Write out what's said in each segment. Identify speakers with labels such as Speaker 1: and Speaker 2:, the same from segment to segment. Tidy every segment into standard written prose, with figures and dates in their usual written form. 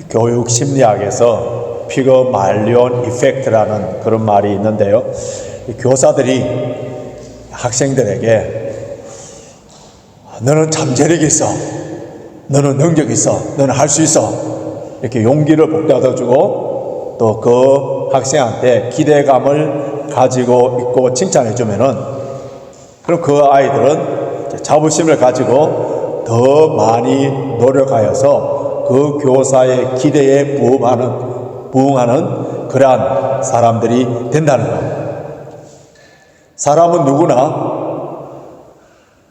Speaker 1: 교육 심리학에서 피그말리온 이펙트라는 그런 말이 있는데요. 교사들이 학생들에게 너는 잠재력이 있어, 너는 능력이 있어, 너는 할 수 있어, 이렇게 용기를 북돋아주고 또 그 학생한테 기대감을 가지고 있고 칭찬해 주면은, 그럼 그 아이들은 자부심을 가지고 더 많이 노력하여서 그 교사의 기대에 부응하는 그러한 사람들이 된다는 겁니다. 사람은 누구나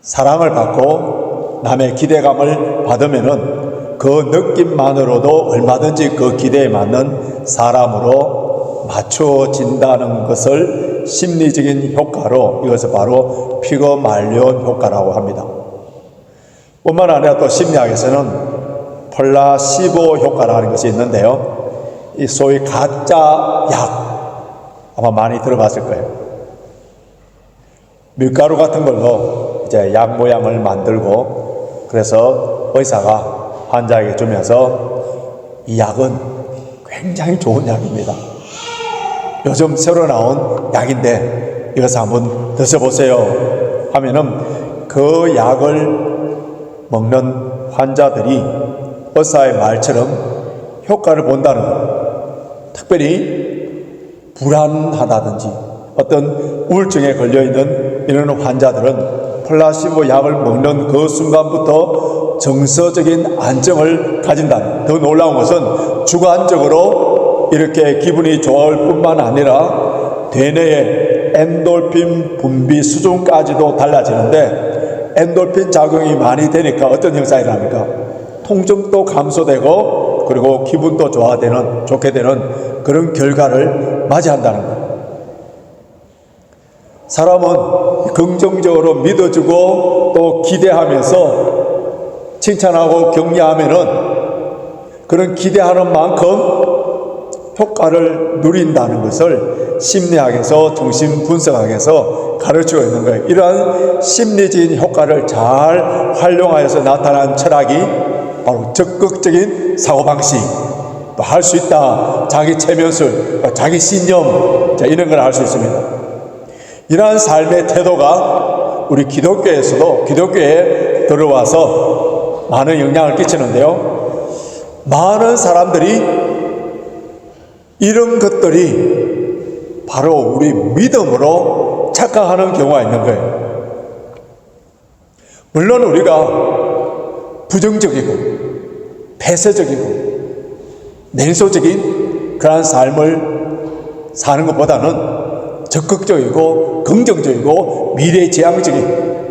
Speaker 1: 사랑을 받고 남의 기대감을 받으면은 그 느낌만으로도 얼마든지 그 기대에 맞는 사람으로 맞춰진다는 것을 심리적인 효과로, 이것을 바로 피그말리온 효과라고 합니다. 뿐만 아니라 또 심리학에서는 플라시보 효과라는 것이 있는데요. 이 소위 가짜 약, 아마 많이 들어봤을 거예요. 밀가루 같은 걸로 이제 약 모양을 만들고, 그래서 의사가 환자에게 주면서 이 약은 굉장히 좋은 약입니다. 요즘 새로 나온 약인데 이것을 한번 드셔보세요 하면은 그 약을 먹는 환자들이 의사의 말처럼 효과를 본다는 것. 특별히 불안하다든지 어떤 우울증에 걸려있는 이런 환자들은 플라시보 약을 먹는 그 순간부터 정서적인 안정을 가진다. 더 놀라운 것은 주관적으로 이렇게 기분이 좋을 뿐만 아니라 대뇌의 엔돌핀 분비 수준까지도 달라지는데, 엔돌핀 작용이 많이 되니까 어떤 현상이 납니까? 통증도 감소되고 그리고 기분도 좋게 되는 그런 결과를 맞이한다는 거예요. 사람은 긍정적으로 믿어주고 또 기대하면서 칭찬하고 격려하면은 그런 기대하는 만큼 효과를 누린다는 것을 심리학에서, 정신분석학에서 가르치고 있는 거예요. 이러한 심리적인 효과를 잘 활용하여서 나타난 철학이 바로 적극적인 사고방식, 또 할 수 있다, 자기 체면술, 자기 신념, 이런 걸 할 수 있습니다. 이러한 삶의 태도가 우리 기독교에서도, 기독교에 들어와서 많은 영향을 끼치는데요. 많은 사람들이 이런 것들이 바로 우리 믿음으로 착각하는 경우가 있는 거예요. 물론 우리가 부정적이고 폐쇄적이고 냉소적인 그러한 삶을 사는 것보다는 적극적이고 긍정적이고 미래지향적인,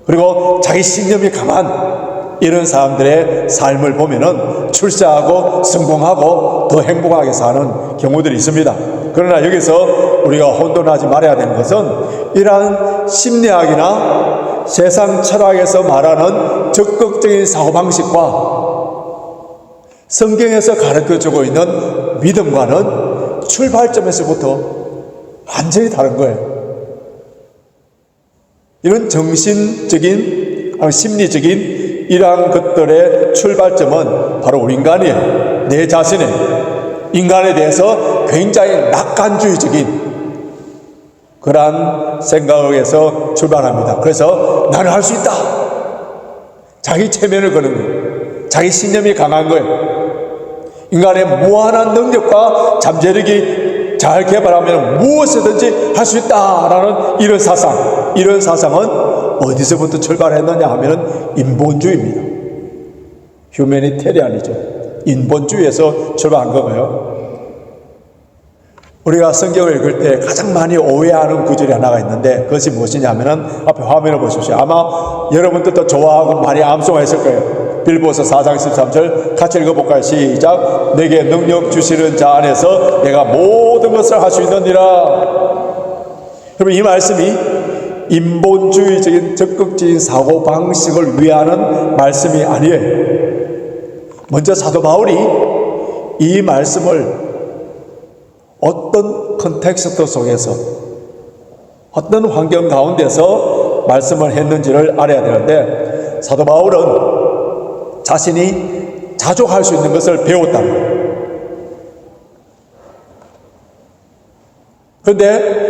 Speaker 1: 그리고 자기 신념이 강한 이런 사람들의 삶을 보면은 출세하고 성공하고 더 행복하게 사는 경우들이 있습니다. 그러나 여기서 우리가 혼돈하지 말아야 되는 것은 이러한 심리학이나 세상 철학에서 말하는 적극적인 사고방식과 성경에서 가르쳐주고 있는 믿음과는 출발점에서부터 완전히 다른 거예요. 이런 정신적인, 심리적인 이러한 것들의 출발점은 바로 우리 인간이에요. 내 자신의 인간에 대해서 굉장히 낙관주의적인 그러한 생각에서 출발합니다. 그래서 나는 할 수 있다, 자기 체면을 거는 거예요. 자기 신념이 강한 거예요. 인간의 무한한 능력과 잠재력이 잘 개발하면 무엇이든지 할 수 있다라는 이런 사상, 이런 사상은 어디서부터 출발했느냐 하면 인본주의입니다. 휴메니테리안이죠. 인본주의에서 출발한 거고요. 우리가 성경을 읽을 때 가장 많이 오해하는 구절이 하나가 있는데, 그것이 무엇이냐 하면은 앞에 화면을 보십시오. 아마 여러분들도 좋아하고 많이 암송했을 거예요. 빌보서 4장 13절 같이 읽어볼까요? 시작. 내게 능력 주시는 자 안에서 내가 모든 것을 할 수 있느니라. 여러분, 이 말씀이 인본주의적인 적극적인 사고방식을 위하는 말씀이 아니에요. 먼저 사도 바울이 이 말씀을 어떤 컨텍스트 속에서, 어떤 환경 가운데서 말씀을 했는지를 알아야 되는데, 사도 바울은 자신이 자족할 수 있는 것을 배웠다는 거예요. 그런데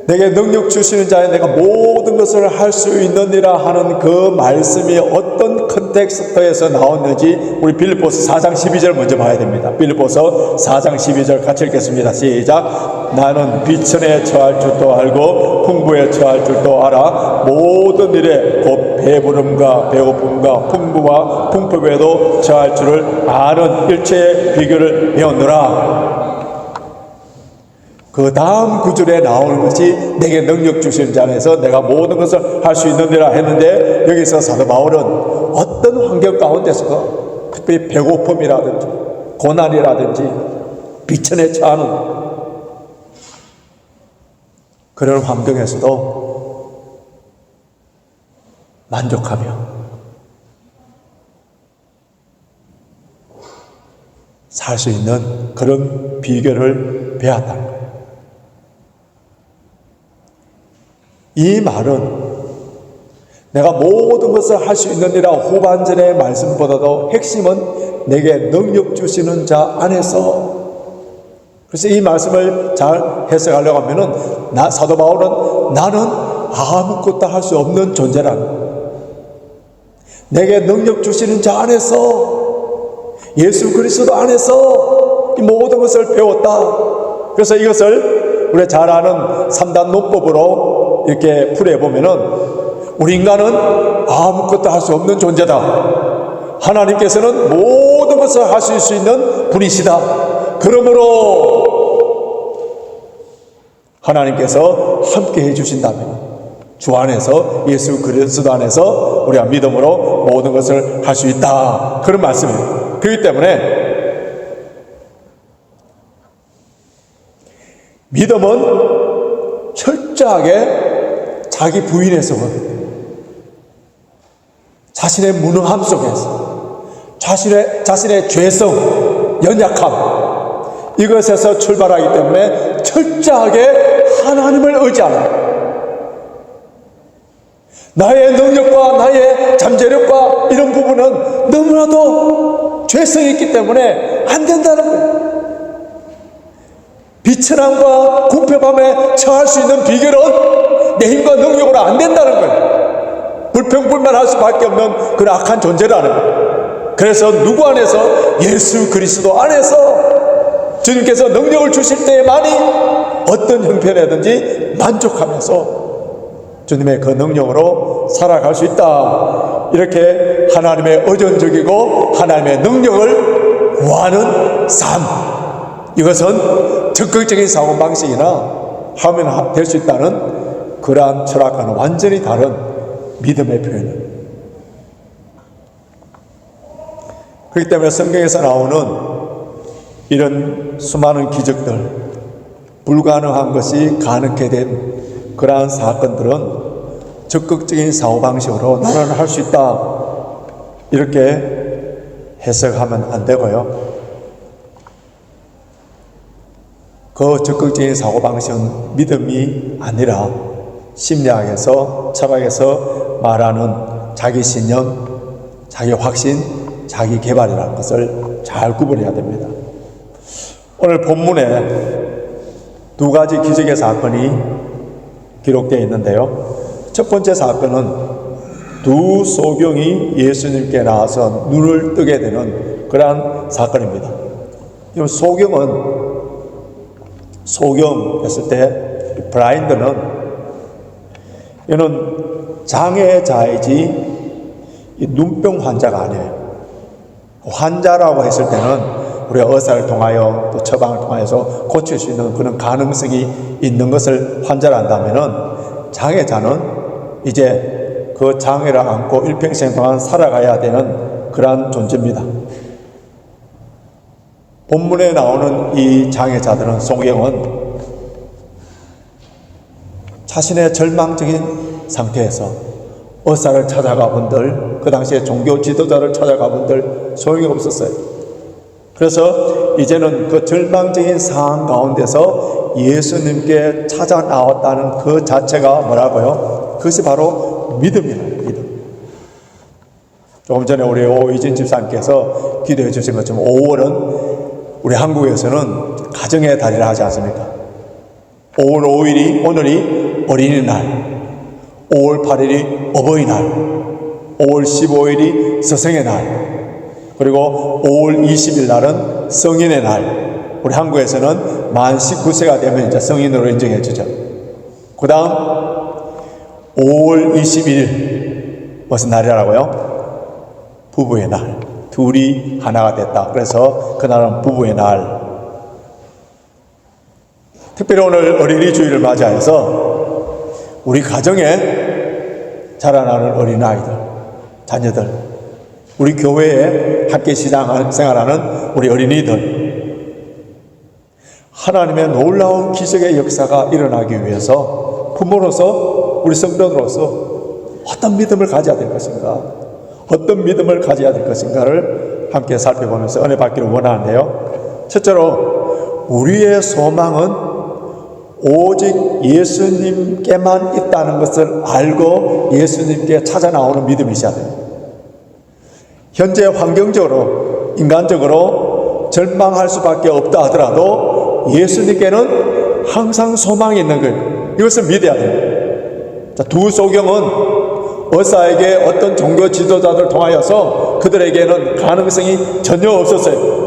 Speaker 1: 내게 능력 주시는 자에 내가 모든 것을 할 수 있느니라 하는 그 말씀이 어떤 컨텍스트에서 나왔는지 우리 빌립보서 4장 12절 먼저 봐야 됩니다. 빌립보서 4장 12절 같이 읽겠습니다. 시작. 나는 비천에 처할 줄도 알고 풍부에 처할 줄도 알아. 모든 일에 곧 배부름과 배고픔과 풍부와 풍부에도 처할 줄을 아는 일체의 비결을 배웠노라. 그 다음 구절에 나오는 것이 내게 능력 주시는 자 안에서 내가 모든 것을 할 수 있느니라 했는데, 여기서 사도 바울은 어떤 환경 가운데서도 특별히 배고픔이라든지 고난이라든지 비천에 처하는 그런 환경에서도 만족하며 살 수 있는 그런 비결을 배웠다는 거예요. 이 말은 내가 모든 것을 할 수 있느니라 후반전의 말씀보다도 핵심은 내게 능력 주시는 자 안에서. 그래서 이 말씀을 잘 해석하려고 하면은 사도 바울은 나는 아무것도 할 수 없는 존재라는, 내게 능력 주시는 자 안에서, 예수 그리스도 안에서 이 모든 것을 배웠다. 그래서 이것을 우리가 잘 아는 3단 논법으로 이렇게 풀어보면은, 우리 인간은 아무것도 할 수 없는 존재다. 하나님께서는 모든 것을 하실 수 있는 분이시다. 그러므로 하나님께서 함께 해주신다면 주 안에서, 예수 그리스도 안에서 우리가 믿음으로 모든 것을 할 수 있다. 그런 말씀이에요. 그렇기 때문에 믿음은 철저하게 자기 부인에서, 자신의 무능함 속에서, 자신의 죄성, 연약함, 이것에서 출발하기 때문에 철저하게 하나님을 의지하는, 나의 능력과 나의 잠재력과 이런 부분은 너무나도 죄성이 있기 때문에 안 된다는 거예요. 비천함과 궁핍함에 처할 수 있는 비결은 내 힘과 능력으로 안 된다는 거예요. 불평불만할 수밖에 없는 그런 악한 존재라는 거예요. 그래서 누구 안에서? 예수 그리스도 안에서 주님께서 능력을 주실 때에만이 어떤 형편이든지 만족하면서 주님의 그 능력으로 살아갈 수 있다. 이렇게 하나님의 의존적이고 하나님의 능력을 구하는 삶, 이것은 적극적인 사고방식이나 하면 될 수 있다는 그러한 철학과는 완전히 다른 믿음의 표현입니다. 그렇기 때문에 성경에서 나오는 이런 수많은 기적들, 불가능한 것이 가능하게 된 그러한 사건들은 적극적인 사고방식으로 나는 할 수 있다, 이렇게 해석하면 안 되고요. 그 적극적인 사고방식은 믿음이 아니라 심리학에서, 철학에서 말하는 자기 신념, 자기 확신, 자기 개발이라는 것을 잘 구분해야 됩니다. 오늘 본문에 두 가지 기적의 사건이 기록되어 있는데요. 첫 번째 사건은 두 소경이 예수님께 나와서 눈을 뜨게 되는 그러한 사건입니다. 소경 했을 때 블라인드는 이는 장애자이지 눈병 환자가 아니에요. 환자라고 했을 때는 우리가 의사를 통하여 또 처방을 통하여서 고칠 수 있는 그런 가능성이 있는 것을 환자라 한다면은, 장애자는 이제 그 장애를 안고 일평생 동안 살아가야 되는 그러한 존재입니다. 본문에 나오는 이 장애자들은, 소경은 자신의 절망적인 상태에서 의사를 찾아가 본들, 그 당시에 종교 지도자를 찾아가 본들 소용이 없었어요. 그래서 이제는 그 절망적인 상황 가운데서 예수님께 찾아 나왔다는 그 자체가 뭐라고요? 그것이 바로 믿음이에요. 믿음. 조금 전에 우리 오이진 집사님께서 기도해 주신 것처럼 5월은 우리 한국에서는 가정의 달이라 하지 않습니까? 5월 5일이 오늘이 어린이날, 5월 8일이 어버이날, 5월 15일이 스승의 날, 그리고 5월 20일 날은 성인의 날. 우리 한국에서는 만 19세가 되면 이제 성인으로 인정해 주죠. 그 다음 5월 20일 무슨 날이라고요? 부부의 날. 둘이 하나가 됐다. 그래서 그날은 부부의 날. 특별히 오늘 어린이 주일을 맞이해서 우리 가정에 자라나는 어린아이들, 자녀들, 우리 교회에 함께 신앙생활하는 우리 어린이들, 하나님의 놀라운 기적의 역사가 일어나기 위해서 부모로서, 우리 성도로서 어떤 믿음을 가져야 될 것인가, 어떤 믿음을 가져야 될 것인가를 함께 살펴보면서 은혜 받기를 원하는데요. 첫째로 우리의 소망은 오직 예수님께만 있다는 것을 알고 예수님께 찾아 나오는 믿음이 있어야 됩니다. 현재 환경적으로, 인간적으로 절망할 수밖에 없다 하더라도 예수님께는 항상 소망이 있는 거예요. 이것을 믿어야 됩니다. 자, 두 소경은 어사에게 어떤 종교 지도자들 통하여서 그들에게는 가능성이 전혀 없었어요.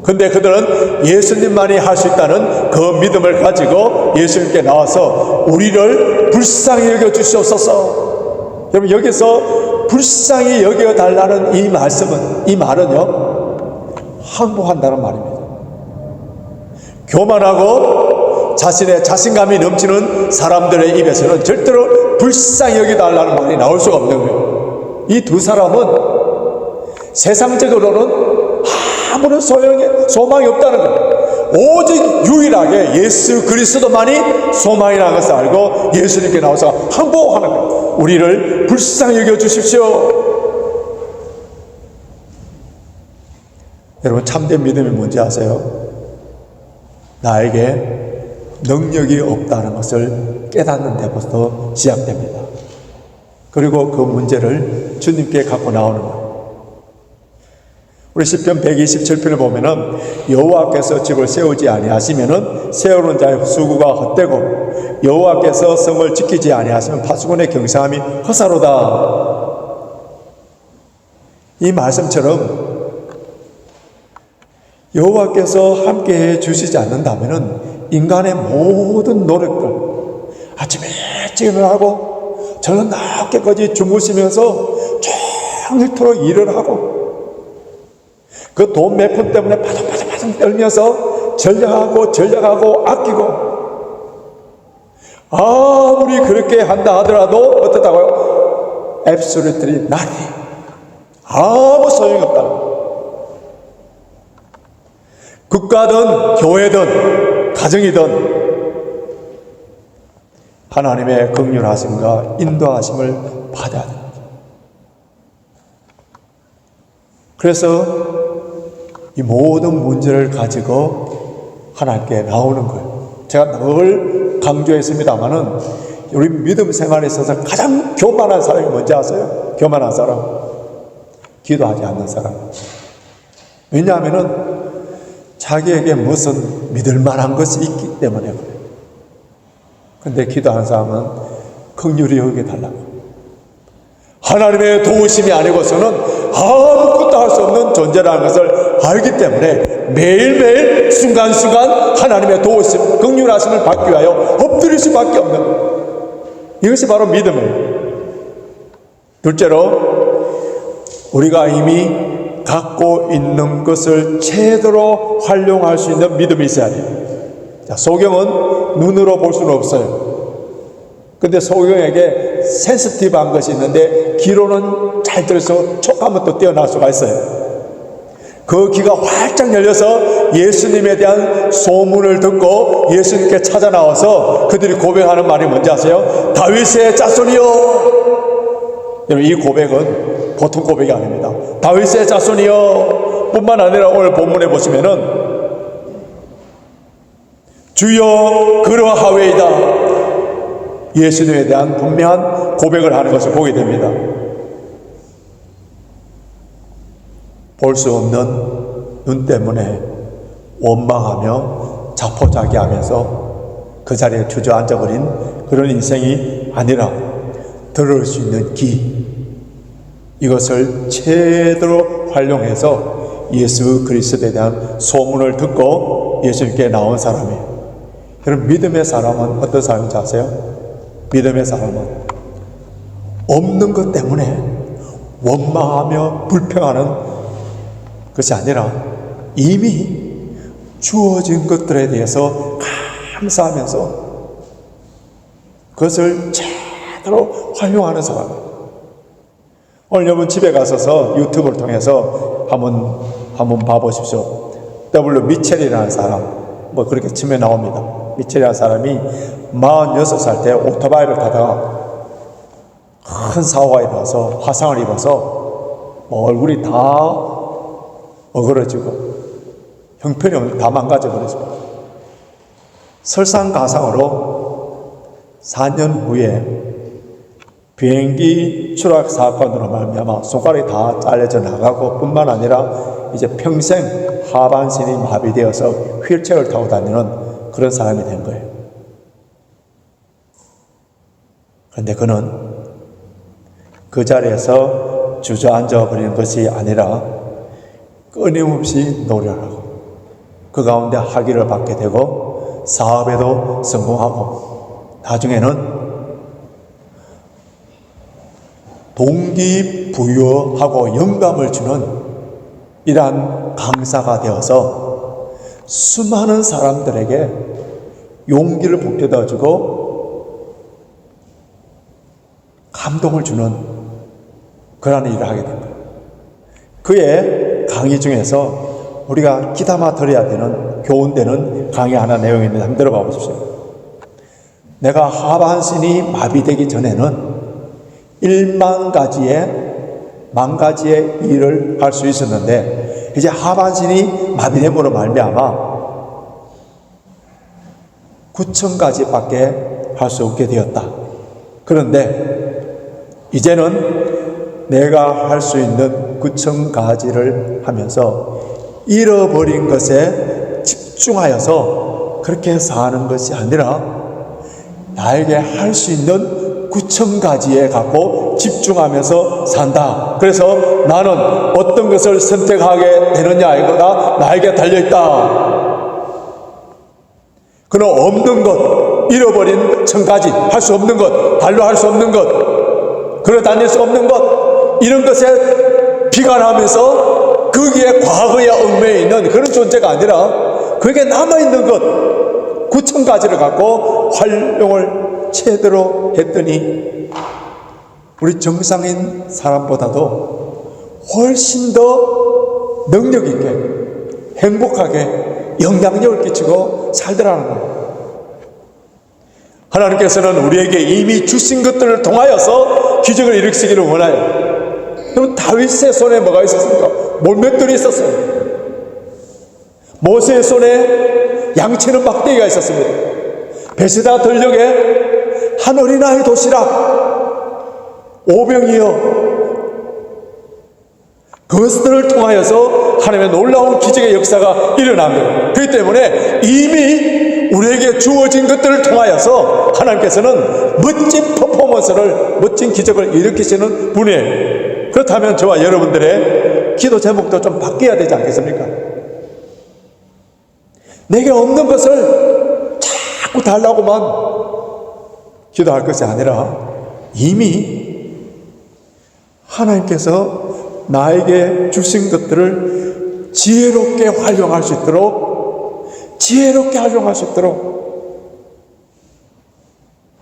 Speaker 1: 근데 그들은 예수님만이 할 수 있다는 그 믿음을 가지고 예수님께 나와서 우리를 불쌍히 여겨 주시옵소서. 여러분, 여기서 불쌍히 여겨 달라는 이 말씀은, 이 말은요, 항복한다는 말입니다. 교만하고 자신의 자신감이 넘치는 사람들의 입에서는 절대로 불쌍히 여겨 달라는 말이 나올 수가 없는 거예요. 이 두 사람은 세상적으로는 아무런 소망이 없다는 거예요. 오직 유일하게 예수 그리스도만이 소망이라는 것을 알고 예수님께 나와서 항복하는 거예요. 우리를 불쌍히 여겨 주십시오. 여러분, 참된 믿음이 뭔지 아세요? 나에게 능력이 없다는 것을 깨닫는 데부터 시작됩니다. 그리고 그 문제를 주님께 갖고 나오는 거예요. 우리 시편 127편을 보면은 여호와께서 집을 세우지 아니하시면은 세우는 자의 수고가 헛되고 여호와께서 성을 지키지 아니하시면 파수꾼의 경상함이 허사로다. 이 말씀처럼 여호와께서 함께해 주시지 않는다면은 인간의 모든 노력들, 아침에 일찍 일어나고 저녁 늦게까지 주무시면서 종일토록 일을 하고 그 돈 몇 푼 때문에 바둥바둥 떨면서 전략하고 아끼고, 아무리 그렇게 한다 하더라도 어떻다고요? Absolutely nothing. 아무 소용이 없다. 국가든 교회든 가정이든 하나님의 긍휼하심과 인도하심을 받아야 됩니다. 그래서 이 모든 문제를 가지고 하나님께 나오는 거예요. 제가 늘 강조했습니다마는 우리 믿음 생활에 있어서 가장 교만한 사람이 뭔지 아세요? 교만한 사람, 기도하지 않는 사람. 왜냐하면은 자기에게 무슨 믿을 만한 것이 있기 때문에 그래요. 근데 기도하는 사람은 긍휼히 여겨달라고, 하나님의 도우심이 아니고서는 아무것도 할 수 없는 존재라는 것을 알기 때문에 매일매일 순간순간 하나님의 도우심, 긍휼하심을 받기 위하여 엎드릴 수밖에 없는, 이것이 바로 믿음이에요. 둘째로 우리가 이미 갖고 있는 것을 제대로 활용할 수 있는 믿음이 있어야 돼요. 자, 소경은 눈으로 볼 수는 없어요. 근데 소경에게 센시티브한 것이 있는데 귀로는 잘 들어서 촉감은 또 뛰어날 수가 있어요. 그 귀가 활짝 열려서 예수님에 대한 소문을 듣고 예수님께 찾아 나와서 그들이 고백하는 말이 뭔지 아세요? 다윗의 자손이요. 여러분, 이 고백은 보통 고백이 아닙니다. 다윗의 자손이요 뿐만 아니라 오늘 본문에 보시면은 주여 그러하웨이다, 예수님에 대한 분명한 고백을 하는 것을 보게 됩니다. 볼 수 없는 눈 때문에 원망하며 자포자기하면서 그 자리에 주저앉아버린 그런 인생이 아니라 들을 수 있는 귀, 이것을 제대로 활용해서 예수 그리스도에 대한 소문을 듣고 예수님께 나온 사람이에요. 여러분, 믿음의 사람은 어떤 사람인지 아세요? 믿음의 사람은 없는 것 때문에 원망하며 불평하는 것이 아니라 이미 주어진 것들에 대해서 감사하면서 그것을 제대로 활용하는 사람이에요. 오늘 여러분 집에 가셔서 유튜브를 통해서 한번 봐보십시오. W 미첼이라는 사람, 뭐 그렇게 치면 나옵니다. 미첼이라는 사람이 46살 때 오토바이를 타다가 큰 사고가 일어나서 화상을 입어서 얼굴이 다 어그러지고 형편이 없는 다 망가져 버렸습니다. 설상가상으로 4년 후에 비행기 추락 사건으로 말미암아 손가락이 다 잘려져 나가고 뿐만 아니라 이제 평생 하반신이 마비되어서 휠체어를 타고 다니는 그런 사람이 된 거예요. 그런데 그는 그 자리에서 주저앉아 버리는 것이 아니라 끊임없이 노력을 하고 그 가운데 학위를 받게 되고 사업에도 성공하고 나중에는 동기부여하고 영감을 주는 이러한 강사가 되어서 수많은 사람들에게 용기를 북돋아주고 감동을 주는 그러한 일을 하게 됩니다. 그의 강의 중에서 우리가 귀담아 들어야 되는 교훈되는 강의 하나 내용이 있는데 한번 들어봐 보십시오. 내가 하반신이 마비되기 전에는 1만 가지의 일을 할 수 있었는데 이제 하반신이 마비됨으로 말미암아 9,000가지밖에 할 수 없게 되었다. 그런데 이제는 내가 할 수 있는 9,000가지를 하면서 잃어버린 것에 집중하여서 그렇게 사는 것이 아니라 나에게 할 수 있는 9,000가지에 갖고 집중하면서 산다. 그래서 나는 어떤 것을 선택하게 되느냐 이거가 나에게 달려있다. 그는 없는 것, 잃어버린 1,000가지, 할 수 없는 것, 발로 할 수 없는 것, 걸어 다닐 수 없는 것, 이런 것에 비관하면서 거기에 과거에 얽매여 있는 그런 존재가 아니라 그게 남아있는 것 9,000가지를 갖고 활용을 제대로 했더니 우리 정상인 사람보다도 훨씬 더 능력 있게 행복하게 영향력을 끼치고 살더라는 거예요. 하나님께서는 우리에게 이미 주신 것들을 통하여서 기적을 일으키기를 원해요. 그럼 다윗의 손에 뭐가 있었습니까? 몰맷돌이 있었어요. 모세의 손에 양치는 막대기가 있었습니다. 베세다 들녘에 한 어린아이 도시락 5병이요. 그것들을 통하여서 하나님의 놀라운 기적의 역사가 일어난 거예요. 그렇기 때문에 이미 우리에게 주어진 것들을 통하여서 하나님께서는 멋진 퍼포먼스를, 멋진 기적을 일으키시는 분이에요. 그렇다면 저와 여러분들의 기도 제목도 좀 바뀌어야 되지 않겠습니까? 내게 없는 것을 자꾸 달라고만 기도할 것이 아니라 이미 하나님께서 나에게 주신 것들을 지혜롭게 활용할 수 있도록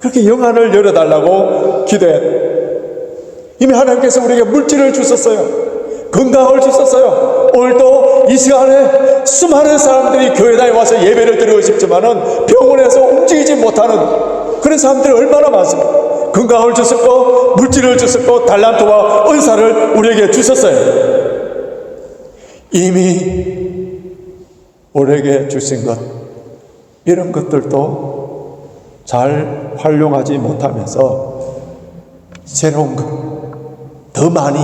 Speaker 1: 그렇게 영안을 열어달라고 기도해야 돼요. 이미 하나님께서 우리에게 물질을 주셨어요. 건강을 주셨어요. 오늘도 이 시간에 수많은 사람들이 교회에 와서 예배를 드리고 싶지만은 병원에서 움직이지 못하는 그런 사람들이 얼마나 많습니까? 건강을 주셨고 물질을 주셨고 달란트와 은사를 우리에게 주셨어요. 이미 우리에게 주신 것, 이런 것들도 잘 활용하지 못하면서 새로운 것, 더 많이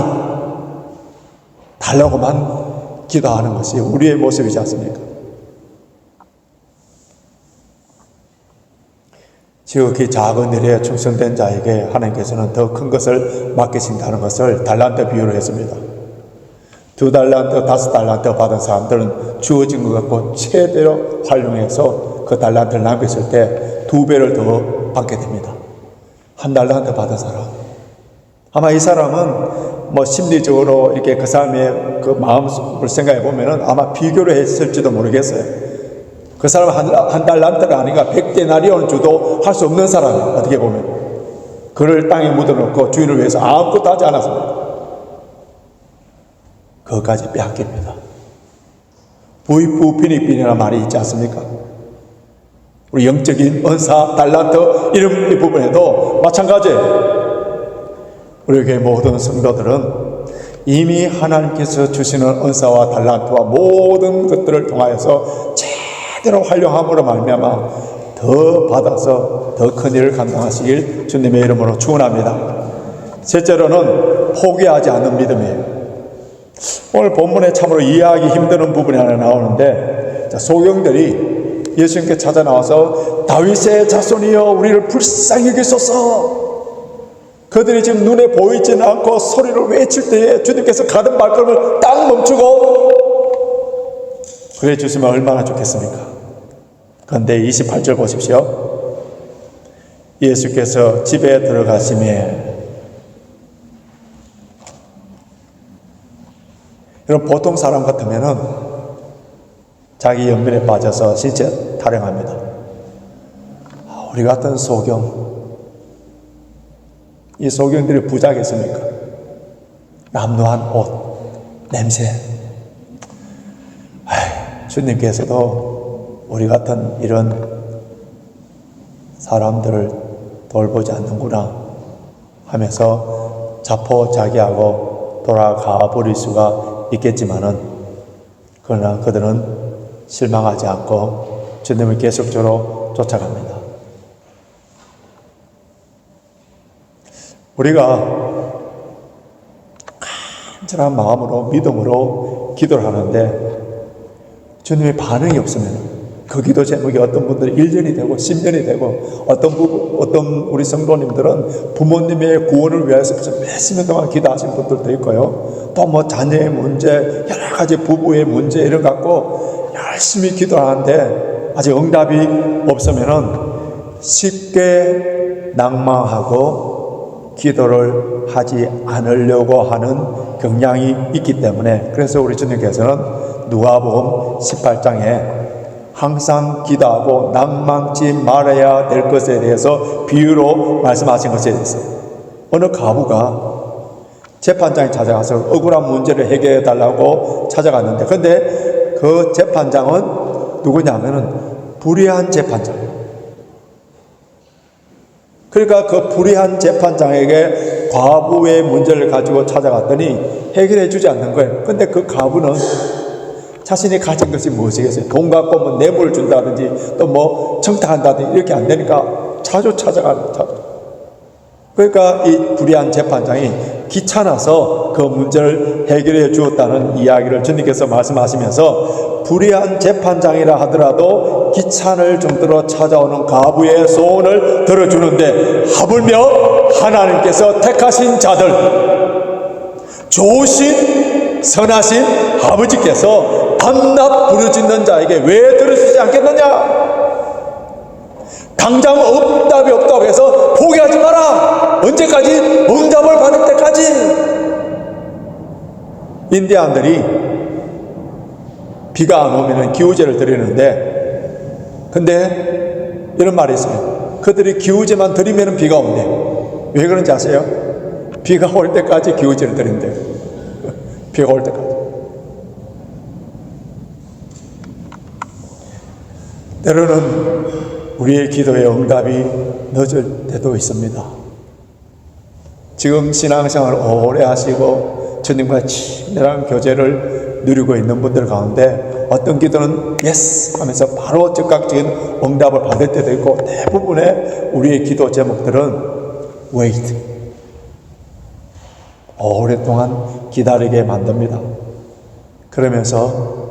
Speaker 1: 달라고만 기도하는 것이 우리의 모습이지 않습니까? 지극히 작은 일에 충성된 자에게 하나님께서는 더 큰 것을 맡기신다는 것을 달란트 비유로 했습니다. 2달란트, 5달란트 받은 사람들은 주어진 것 갖고 최대로 활용해서 그 달란트를 남겼을 때 2배를 더 받게 됩니다. 1달란트 받은 사람, 아마 이 사람은 뭐 심리적으로 이렇게 그 사람의 그 마음을 생각해 보면은 아마 비교를 했을지도 모르겠어요. 그 사람은 한 달란트가 아니라 100데나리온 주도 할 수 없는 사람이에요. 어떻게 보면 그를 땅에 묻어놓고 주인을 위해서 아무것도 하지 않았습니다. 그것까지 빼앗깁니다. 부익부 빈익빈이라는 말이 있지 않습니까? 우리 영적인 은사, 달란트 이런 이 부분에도 마찬가지예요. 우리 교회 모든 성도들은 이미 하나님께서 주시는 은사와 달란트와 모든 것들을 통하여서 제대로 활용함으로 말미암아 더 받아서 더 큰 일을 감당하시길 주님의 이름으로 축원합니다. 셋째로는 포기하지 않는 믿음이에요. 오늘 본문에 참으로 이해하기 힘든 부분이 하나 나오는데, 소경들이 예수님께 찾아 나와서 다윗의 자손이여 우리를 불쌍히 여기소서. 그들이 지금 눈에 보이지는 않고 소리를 외칠 때에 주님께서 가던 발걸음을 딱 멈추고 그래 주시면 얼마나 좋겠습니까? 그런데 28절 보십시오. 예수께서 집에 들어가심에, 여러분 보통 사람 같으면은 자기 연민에 빠져서 실제 타령합니다. 우리 같은 소경, 이 소경들이 부자겠습니까? 남루한 옷, 냄새. 주님께서도 우리 같은 이런 사람들을 돌보지 않는구나 하면서 자포자기하고 돌아가 버릴 수가 있겠지만은, 그러나 그들은 실망하지 않고 주님을 계속적으로 쫓아갑니다. 우리가 간절한 마음으로 믿음으로 기도를 하는데 주님의 반응이 없으면 그 기도 제목이 어떤 분들은 1년이 되고 10년이 되고 어떤 우리 성도님들은 부모님의 구원을 위해서 몇십 년 동안 기도하신 분들도 있고요. 또 뭐 자녀의 문제, 여러 가지 부부의 문제 이런 거 갖고 열심히 기도하는데 아직 응답이 없으면은 쉽게 낭망하고 기도를 하지 않으려고 하는 경향이 있기 때문에, 그래서 우리 주님께서는 누가복음 18장에 항상 기도하고 낭망치 말아야 될 것에 대해서 비유로 말씀하신 것에 대해서, 어느 과부가 재판장에 찾아가서 억울한 문제를 해결해 달라고 찾아갔는데, 그런데 그 재판장은 누구냐면은 불의한 재판장. 그러니까 그 불의한 재판장에게 과부의 문제를 가지고 찾아갔더니 해결해 주지 않는 거예요. 근데 그 과부는 자신이 가진 것이 무엇이겠어요? 돈 갖고 뭐 뇌물을 준다든지 또 뭐 청탁한다든지 이렇게 안 되니까 자주 찾아가는 자주. 그러니까 이 불의한 재판장이 귀찮아서 그 문제를 해결해 주었다는 이야기를 주님께서 말씀하시면서, 불의한 재판장이라 하더라도 귀찮을 정도로 찾아오는 과부의 소원을 들어주는데 하물며 하나님께서 택하신 자들, 좋으신 선하신 아버지께서 밤낮 부르짖는 자에게 왜 들으시지 않겠느냐? 당장 응답이 없다고 해서 포기하지 마라. 언제까지? 응답을 받을 때까지. 인디안들이 비가 안 오면 기우제를 드리는데, 근데 이런 말이 있어요. 그들이 기우제만 드리면 비가 온대요. 왜 그런지 아세요? 비가 올 때까지 기우제를 드린대요. 비가 올 때까지. 때로는 우리의 기도의 응답이 늦을 때도 있습니다. 지금 신앙생활을 오래 하시고 주님과 친밀한 교제를 누리고 있는 분들 가운데 어떤 기도는 예스 하면서 바로 즉각적인 응답을 받을 때도 있고, 대부분의 우리의 기도 제목들은 wait, 오랫동안 기다리게 만듭니다. 그러면서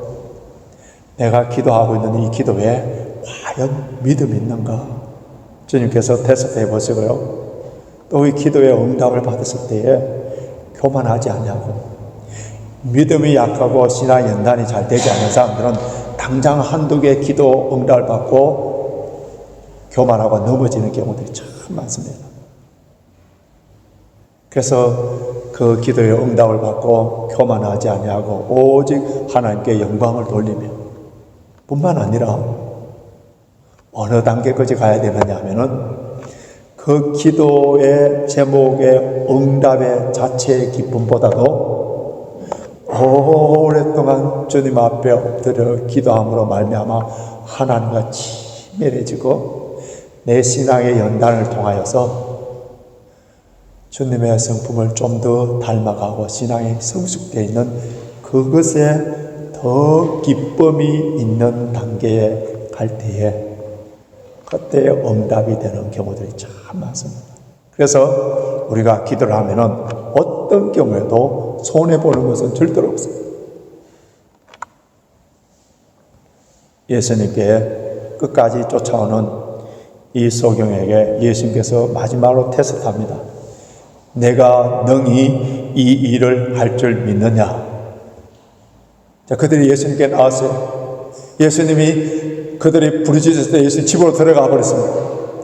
Speaker 1: 내가 기도하고 있는 이 기도에 과연 믿음이 있는가? 주님께서 테스트해 보시고요. 또 이 기도의 응답을 받았을 때에 교만하지 않냐고. 믿음이 약하고 신앙 연단이 잘 되지 않는 사람들은 당장 한두 개 기도 응답을 받고 교만하고 넘어지는 경우들이 참 많습니다. 그래서 그 기도의 응답을 받고 교만하지 아니하고 오직 하나님께 영광을 돌리며 뿐만 아니라 어느 단계까지 가야 되느냐 하면은 그 기도의 제목의 응답의 자체의 기쁨보다도 오랫동안 주님 앞에 엎드려 기도함으로 말미암아 하나님과 친밀해지고 내 신앙의 연단을 통하여서 주님의 성품을 좀 더 닮아가고 신앙이 성숙되어 있는 그것에 더 기쁨이 있는 단계에 갈 때에 그때 응답이 되는 경우들이 참 많습니다. 그래서 우리가 기도를 하면은 어떤 경우에도 손해보는 것은 절대로 없습니다. 예수님께 끝까지 쫓아오는 이 소경에게 예수님께서 마지막으로 테스트합니다. 내가 능히 이 일을 할 줄 믿느냐? 자, 그들이 예수님께 나왔어요. 예수님이 그들이 부르짖었을 때 예수님 집으로 들어가 버렸습니다.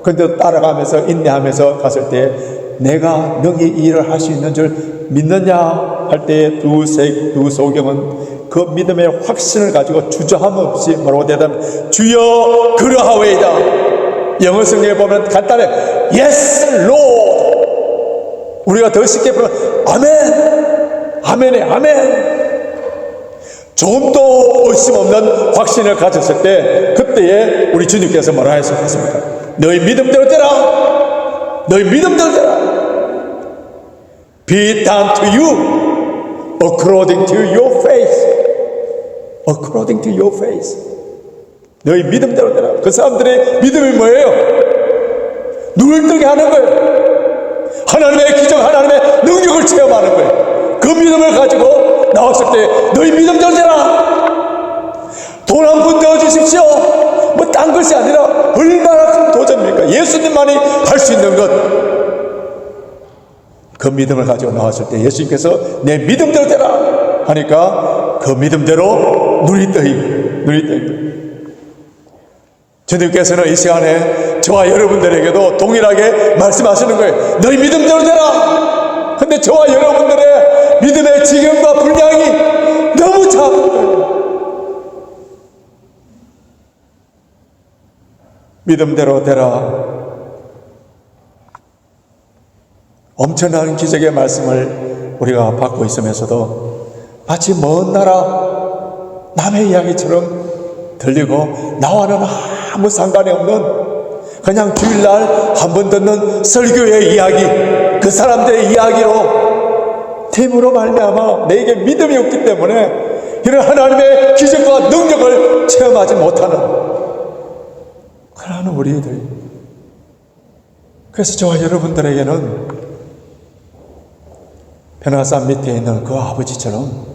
Speaker 1: 그런데 따라가면서 인내하면서 갔을 때 내가 능히 이 일을 할 수 있는 줄 믿느냐? 할 때 두 소경은 그 믿음의 확신을 가지고 주저함 없이 뭐라고 대답합니다. 주여 그러하오이다. 영어 성경에 보면 간단해. Yes, Lord. 우리가 더 쉽게 부르면 아멘, 아멘에 아멘. 좀도 의심 없는 확신을 가졌을 때 그때에 우리 주님께서 뭐라 하셨습니까? 너희 믿음대로 되라. 너희 믿음대로 되라. Be it done to you according to your faith. According to your faith. 너희 믿음대로 되라. 그 사람들의 믿음이 뭐예요? 눈을 뜨게 하는 거예요. 하나님의 기적, 하나님의 능력을 체험하는 거예요. 그 믿음을 가지고 나왔을 때 너희 믿음대로 되라. 돈 한 푼 더 주십시오. 뭐 딴 것이 아니라 얼마나 큰 도전입니까? 예수님만이 할 수 있는 것. 그 믿음을 가지고 나왔을 때 예수님께서 내 믿음대로 되라 하니까 그 믿음대로 눈이 뜨이고 주님께서는 이 시간에 저와 여러분들에게도 동일하게 말씀하시는 거예요. 너희 믿음대로 되라. 근데 저와 여러분들의 믿음의 지경과 분량이 너무 작은 거예요. 믿음대로 되라. 엄청난 기적의 말씀을 우리가 받고 있으면서도 마치 먼 나라 남의 이야기처럼 들리고 나와는 아무 상관이 없는 그냥 주일날 한 번 듣는 설교의 이야기, 그 사람들의 이야기로 팀으로 말미암아 내게 믿음이 없기 때문에 이런 하나님의 기적과 능력을 체험하지 못하는 그러한 우리들. 그래서 저와 여러분들에게는 변화산 밑에 있는 그 아버지처럼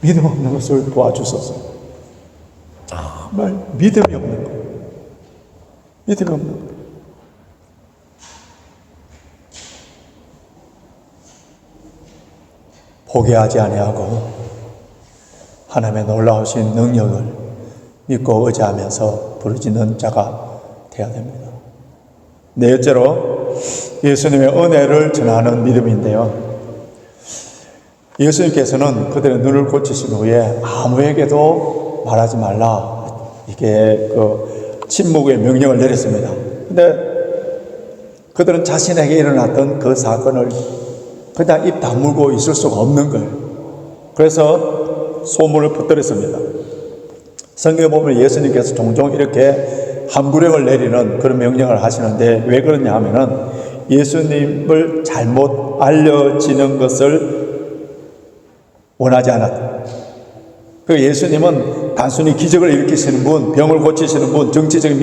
Speaker 1: 믿음 없는 것을 도와주소서. 정말 믿음이 없는 것. 믿음이 없는 것. 포기하지 아니하고 하나님의 놀라우신 능력을 믿고 의지하면서 부르짖는 자가 되어야 됩니다. 넷째로 예수님의 은혜를 전하는 믿음인데요. 예수님께서는 그들의 눈을 고치신 후에 아무에게도 말하지 말라. 이게 그 침묵의 명령을 내렸습니다. 근데 그들은 자신에게 일어났던 그 사건을 그냥 입 다물고 있을 수가 없는 거예요. 그래서 소문을 퍼뜨렸습니다. 성경에 보면 예수님께서 종종 이렇게 함구령을 내리는 그런 명령을 하시는데 왜 그러냐 하면은 예수님을 잘못 알려지는 것을 원하지 않았다. 그 예수님은 단순히 기적을 일으키시는 분, 병을 고치시는 분, 정치적인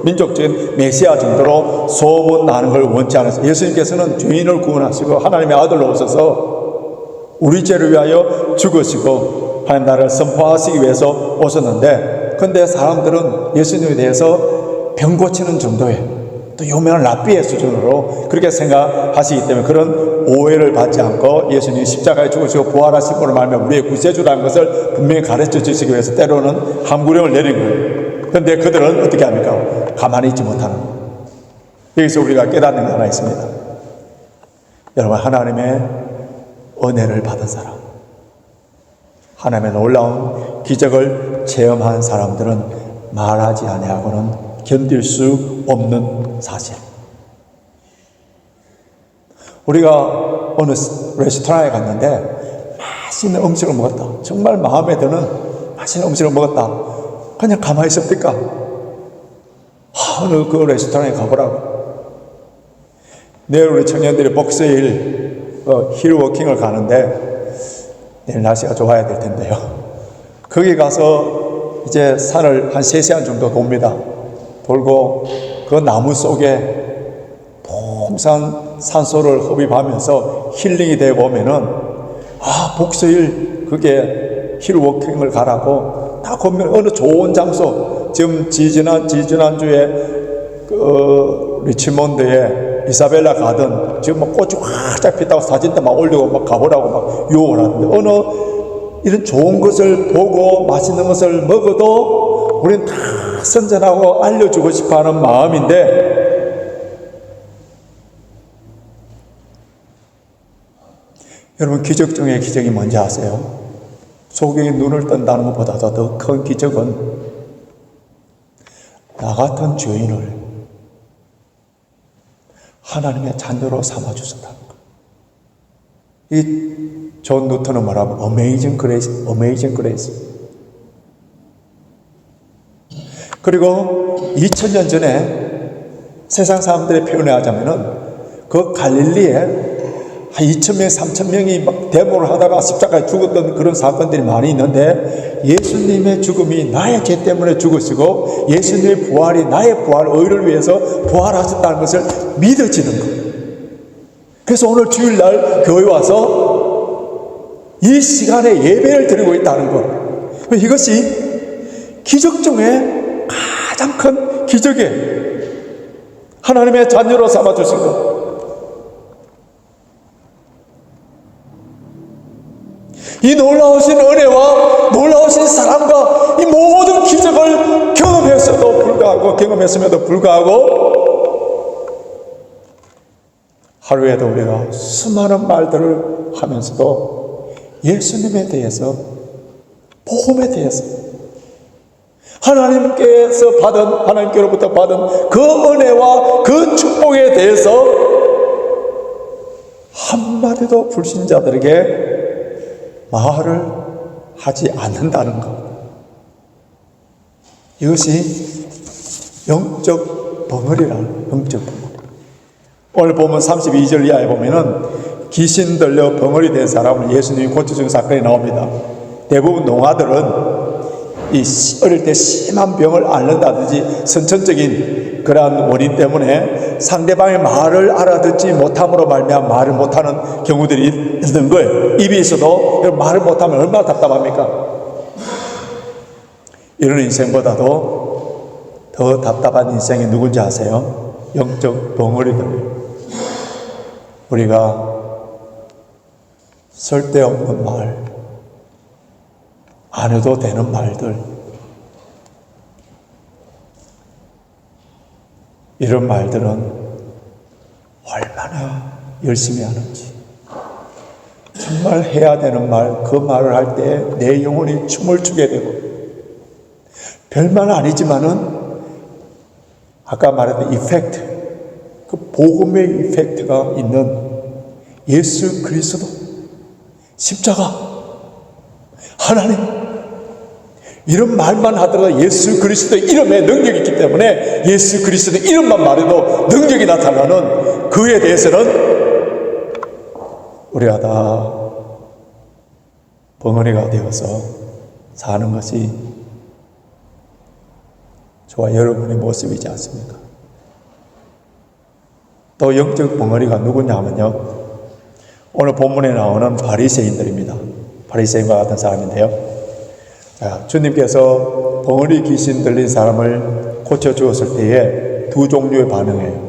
Speaker 1: 민족적인 메시아 정도로 소문나는 걸 원치 않았어요. 예수님께서는 죄인을 구원하시고 하나님의 아들로 오셔서 우리 죄를 위하여 죽으시고 하나님 나라를 선포하시기 위해서 오셨는데, 근데 사람들은 예수님에 대해서 병 고치는 정도의 또 유명한 랍비의 수준으로 그렇게 생각하시기 때문에 그런 오해를 받지 않고 예수님이 십자가에 죽으시고 부활하신 분을 말하면 우리의 구세주라는 것을 분명히 가르쳐 주시기 위해서 때로는 함구령을 내린 거예요. 그런데 그들은 어떻게 합니까? 가만히 있지 못하는 거예요. 여기서 우리가 깨닫는 게 하나 있습니다. 여러분, 하나님의 은혜를 받은 사람, 하나님의 놀라운 기적을 체험한 사람들은 말하지 아니하고는 견딜 수 없는 사실. 우리가 어느 레스토랑에 갔는데 맛있는 음식을 먹었다. 정말 마음에 드는 맛있는 음식을 먹었다. 그냥 가만히 있습니까? 어느 그 레스토랑에 가보라고. 내일 우리 청년들이 복수일 힐워킹을 가는데 내일 날씨가 좋아야 될 텐데요. 거기 가서 이제 산을 한 3시간 정도 돕니다. 돌고 그 나무 속에 풍성한 산소를 흡입하면서 힐링이 되고 오면은, 복수일 그게 힐워킹을 가라고 다 보면 어느 좋은 장소, 지금 지지난주에 그 리치몬드에 이사벨라 가든 지금 막 꽃이 활짝 피다고 사진도 막 올리고 막 가보라고 막 유혹을 하는데, 어느 이런 좋은 것을 보고 맛있는 것을 먹어도 우리는 다 선전하고 알려주고 싶어 하는 마음인데, 여러분, 기적 중에 기적이 뭔지 아세요? 소경이 눈을 뜬다는 것보다도 더 큰 기적은 나 같은 죄인을 하나님의 자녀로 삼아주셨다는 것. 이 존 누턴은 뭐라고? 어메이징 그레이스, 어메이징 그레이스. 그리고 2000년 전에 세상 사람들의 표현을 하자면은 그 갈릴리에 한 2000명, 3000명이 막 데모를 하다가 십자가에 죽었던 그런 사건들이 많이 있는데, 예수님의 죽음이 나의 죄 때문에 죽으시고 예수님의 부활이 나의 부활, 의를 위해서 부활하셨다는 것을 믿어지는 거예요. 그래서 오늘 주일날 교회 와서 이 시간에 예배를 드리고 있다는 것, 이것이 기적 중에 가장 큰 기적이에요. 하나님의 자녀로 삼아주신 것. 이 놀라우신 은혜와 놀라우신 사랑과 이 모든 기적을 경험했음에도 불구하고 하루에도 우리가 수많은 말들을 하면서도 예수님에 대해서, 복음에 대해서, 하나님께로부터 받은 그 은혜와 그 축복에 대해서 한마디도 불신자들에게 말을 하지 않는다는 것. 이것이 영적 벙어리라는, 영적 벙어리. 오늘 보면 32절 이하에 보면은 귀신 들려 벙어리 된 사람을 예수님이 고쳐준 사건이 나옵니다. 대부분 농아들은 이 어릴 때 심한 병을 앓는다든지 선천적인 그러한 원인 때문에 상대방의 말을 알아듣지 못함으로 말미암아 말을 못하는 경우들이 있는 거예요. 입이 있어도 말을 못하면 얼마나 답답합니까? 이런 인생보다도 더 답답한 인생이 누군지 아세요? 영적 벙어리들. 우리가 쓸데없는 말, 안 해도 되는 말들, 이런 말들은 얼마나 열심히 하는지, 정말 해야 되는 말, 그 말을 할 때 내 영혼이 춤을 추게 되고, 별말 아니지만은 아까 말했던 이펙트, 그 복음의 이펙트가 있는 예수 그리스도, 십자가, 하나님, 이런 말만 하더라도 예수 그리스도의 이름에 능력이 있기 때문에 예수 그리스도의 이름만 말해도 능력이 나타나는 그에 대해서는 우리가 다 벙어리가 되어서 사는 것이 저와 여러분의 모습이지 않습니까? 또 영적 벙어리가 누구냐 하면요, 오늘 본문에 나오는 바리새인들입니다. 바리새인과 같은 사람인데요. 자, 주님께서 벙어리 귀신 들린 사람을 고쳐주었을 때에 두 종류의 반응이에요.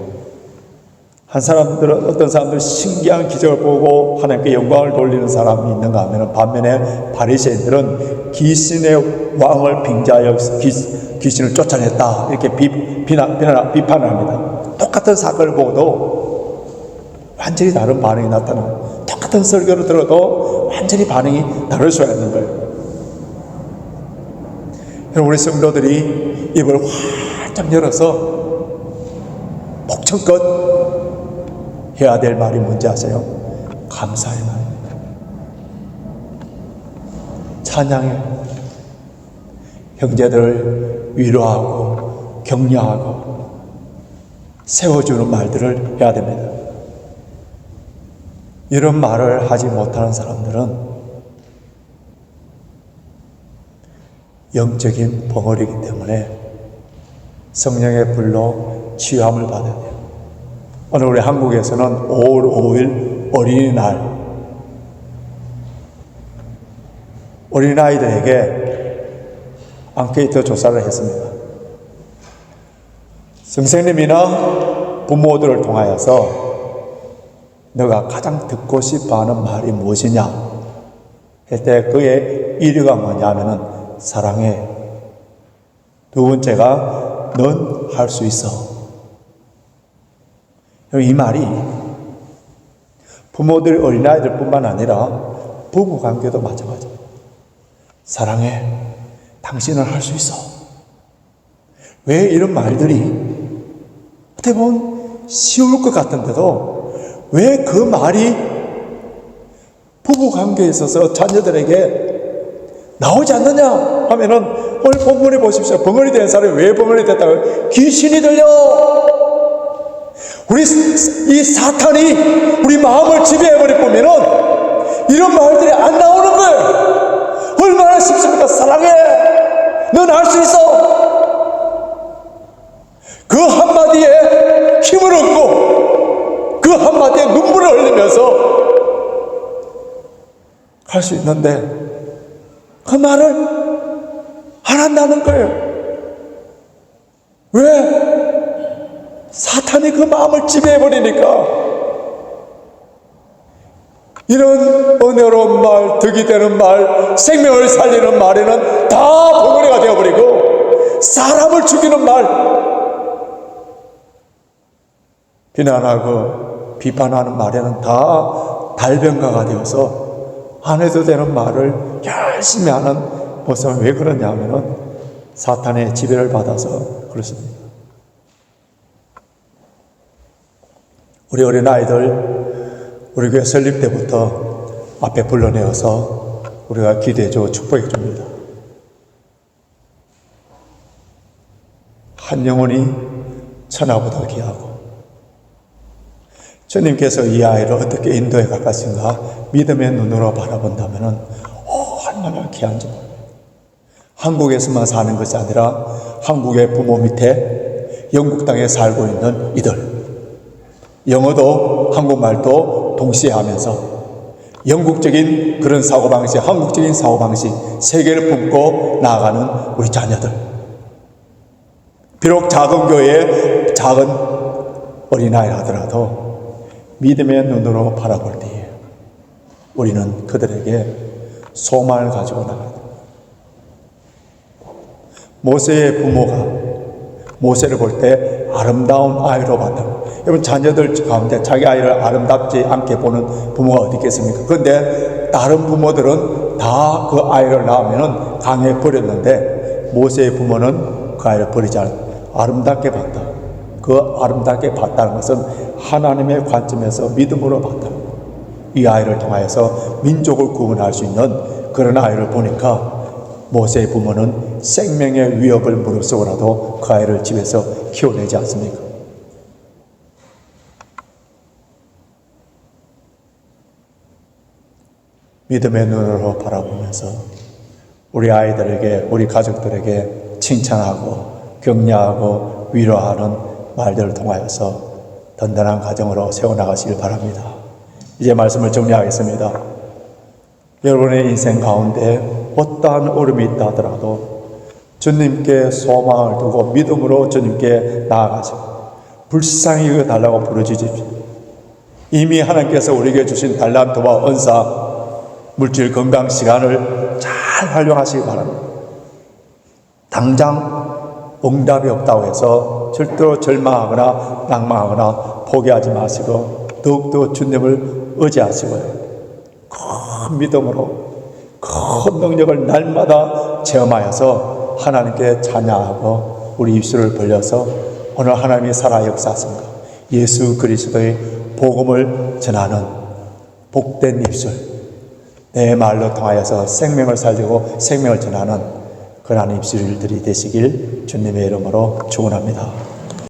Speaker 1: 어떤 사람들은 신기한 기적을 보고 하나님께 영광을 돌리는 사람이 있는가 하면, 반면에 바리새인들은 귀신의 왕을 빙자하여 귀신을 쫓아냈다, 이렇게 비판을 합니다. 똑같은 사건을 보고도 완전히 다른 반응이 나타나요. 똑같은 설교를 들어도 완전히 반응이 다를 수가 있는 거예요. 우리 성도들이 입을 활짝 열어서 목청껏 해야 될 말이 뭔지 아세요? 감사의 말입니다. 찬양해. 형제들을 위로하고 격려하고 세워주는 말들을 해야 됩니다. 이런 말을 하지 못하는 사람들은 영적인 벙어리이기 때문에 성령의 불로 치유함을 받아야 돼요. 오늘 우리 한국에서는 5월 5일 어린아이들에게 앙케이트 조사를 했습니다. 선생님이나 부모들을 통하여서 너가 가장 듣고 싶어하는 말이 무엇이냐 할 때 그의 1위가 뭐냐 하면은 사랑해. 두 번째가 넌 할 수 있어. 이 말이 부모들, 어린아이들 뿐만 아니라 부부관계도 마찬가지입니다. 사랑해. 당신은 할 수 있어. 왜 이런 말들이 어떻게 보면 쉬울 것 같은데도 왜 그 말이 부부관계에 있어서 자녀들에게 나오지 않느냐 하면은 오늘 본문에 보십시오. 벙어리 된 사람이 왜 벙어리 됐다고요? 귀신이 들려. 이 사탄이 우리 마음을 지배해버릴 보면은 이런 말들이 안 나오는 거예요. 얼마나 쉽습니까? 사랑해. 넌 할 수 있어. 그 한마디에 힘을 얻고 그 한마디에 눈물을 흘리면서 할 수 있는데 그 말을 안 한다는 거예요. 왜? 사탄이 그 마음을 지배해버리니까. 이런 은혜로운 말, 덕이 되는 말, 생명을 살리는 말에는 다 벙어리가 되어버리고, 사람을 죽이는 말, 비난하고 비판하는 말에는 다 달변가가 되어서 안 해도 되는 말을 열심히 하는 모습은 왜 그러냐 하면은 사탄의 지배를 받아서 그렇습니다. 우리 어린아이들 우리 교회 설립 때부터 앞에 불러내어서 우리가 기도해주고 축복해 줍니다. 한 영혼이 천하보다 귀하고, 주님께서 이 아이를 어떻게 인도해 갈 것인가 믿음의 눈으로 바라본다면 얼마나 귀한지 모릅니다. 한국에서만 사는 것이 아니라 한국의 부모 밑에 영국 땅에 살고 있는 이들, 영어도 한국말도 동시에 하면서 영국적인 그런 사고방식, 한국적인 사고방식, 세계를 품고 나아가는 우리 자녀들, 비록 작은 교회에 작은 어린아이라 하더라도 믿음의 눈으로 바라볼 때에 우리는 그들에게 소망을 가지고 나가야 됩니다. 모세의 부모가 모세를 볼 때 아름다운 아이로 봤다. 여러분, 자녀들 가운데 자기 아이를 아름답지 않게 보는 부모가 어디 있겠습니까? 그런데 다른 부모들은 다 그 아이를 낳으면 강에 버렸는데 모세의 부모는 그 아이를 버리지 않고 아름답게 봤다. 그 아름답게 봤다는 것은 하나님의 관점에서 믿음으로 봤다. 이 아이를 통하여서 민족을 구원할 수 있는 그런 아이를 보니까 모세의 부모는 생명의 위협을 무릅쓰고라도 그 아이를 집에서 키워내지 않습니까? 믿음의 눈으로 바라보면서 우리 아이들에게, 우리 가족들에게 칭찬하고 격려하고 위로하는 말들을 통하여서 든든한 가정으로 세워나가시길 바랍니다. 이제 말씀을 정리하겠습니다. 여러분의 인생 가운데 어떠한 어려움이 있다 하더라도 주님께 소망을 두고 믿음으로 주님께 나아가시고 불쌍히 여겨달라고 부르짖으십시오. 이미 하나님께서 우리에게 주신 달란트와 은사, 물질, 건강, 시간을 잘 활용하시기 바랍니다. 당장 응답이 없다고 해서 절대로 절망하거나 낭망하거나 포기하지 마시고 더욱더 주님을 의지하시고요. 큰 믿음으로 큰 능력을 날마다 체험하여서 하나님께 찬양하고 우리 입술을 벌려서 오늘 하나님이 살아 역사하십니다. 예수 그리스도의 복음을 전하는 복된 입술, 내 말로 통하여서 생명을 살리고 생명을 전하는 그러한 입술들이 되시길 주님의 이름으로 축원합니다.